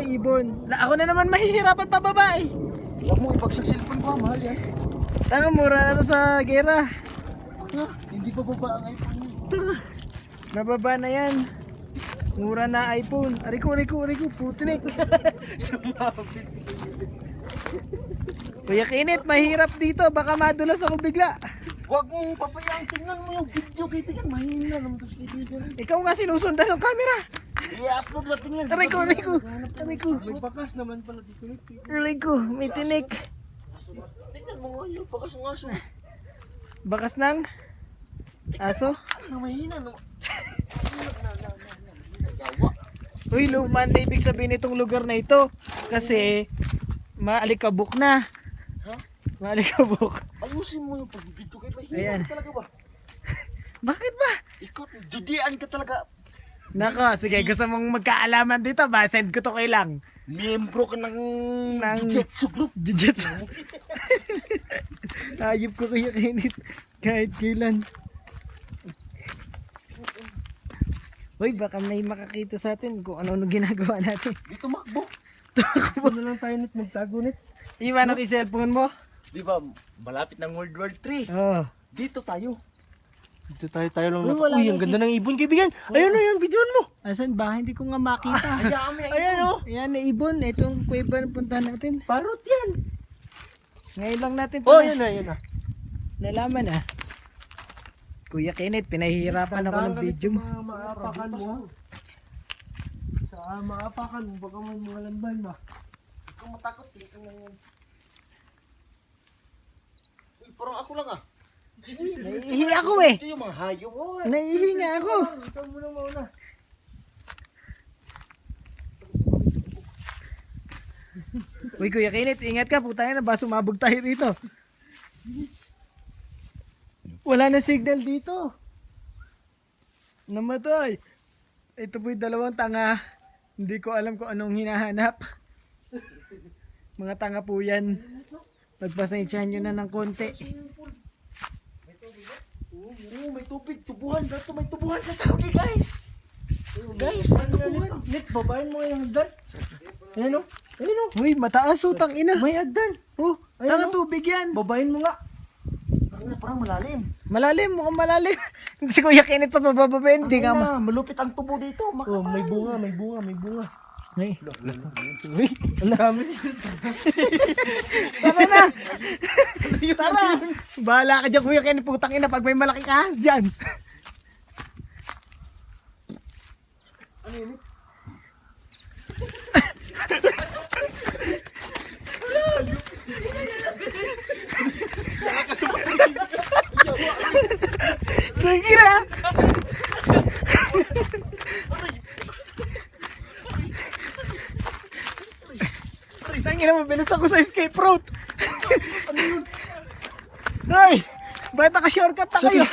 may ibon. Ako na naman mahihirapan pababa eh. Huwag mo ipagsak cellphone ko, mahal yan. Tanga, mura na to sa gera. Ha? Hindi pa baba ang iPhone yun. Nababa na yan. Mura na iPhone. Ariko, putinik. Sumabit. Kuya Kinit, mahirap dito. Baka madulas ako bigla. Huwag mong papayaan, tingnan mo yung video, kaibigan. Mahina naman ito, kaibigan. Ikaw nga sinusundan ng camera. I-upload natin yan. Ariko. May bakas naman pala dito. Ariko, may tinik. Tingnan mo nga yun, bakas ng aso. Bakas ng aso. Ano, mahina naman. Uy, luman na ibig sabihin itong lugar na ito. Kasi maalikabok na. Ha? Maalikabok. Ayusin mo yung pag-video kay mahina. Ayan. Ka talaga ba? Bakit ba? Ikaw, judian ka talaga. Nako, sige, gusto mong magkaalaman dito ba? Send ko to kay lang. Miyembro ka ng Ng- Jujutsu group. Jujutsu. Ayop ko Kuya Kinit. Kahit kailan. Uy, baka may makakita sa atin kung ano ginagawa natin. Dito makbo. Ano lang tayo nit, magtago nit. Iwan ako yung cellphone mo. Di ba, malapit ng World War 3. Oo. Dito tayo. Dito tayo lang Uy, na. wala Uy, na ang ganda ng ibon, kaibigan. Ayun na yung video mo. Asan ba? Hindi ko nga makita. Hayaan mo yan. Ayan oh. Ayan na ibon. Itong kuweba na puntahan natin. Parot yan. Ngayon lang natin Oh, ito yan na, yan na. nalaman ah. Kuya Kenneth, pinahihirapan ako ng video mo. Sa maapakan mo. Sa maapakan mo, baka may mga lanban ba? Kung matakot, dito na yan. Uy, parang ako lang ah. Naiihi ako eh. Ito yung mga hayop. Naiihi nga ako. Ikaw muna mauna. Uy, Kuya Kenneth, ingat ka. Putangin na ba sumabog tayo dito. Wala na signal dito. Namatay. Ito po'y dalawang tanga. Hindi ko alam kung anong hinahanap. Mga tanga po yan. Pagpasensyahan nyo na ng konti. Oo, may tubig. Tubuhan. Dito may tubuhan sa Saudi, guys. Guys, may tubuhan. Nit, babayin mo yung hagdan. Ayan o. Ayan o. Uy, mataas utang ina. May hagdan. Oh, tanga tubig yan. Babayin mo nga. Parang malalim. Malalim, mukhang malalim. Si Kuya Kenneth pa pababa, hindi nga Ano na, malupit ang tubo dito. Oh, may bunga, may bunga, may bunga. Ay, Uy, ang dami. tara na. Tara. Bahala ka dyan, Kuya Kenneth. Putang ina, pag may malaking ahas dyan. Ano yun? Kira. Tangina, mabilis ako sa escape route. Ay, ba't naka-shortcut na kayo?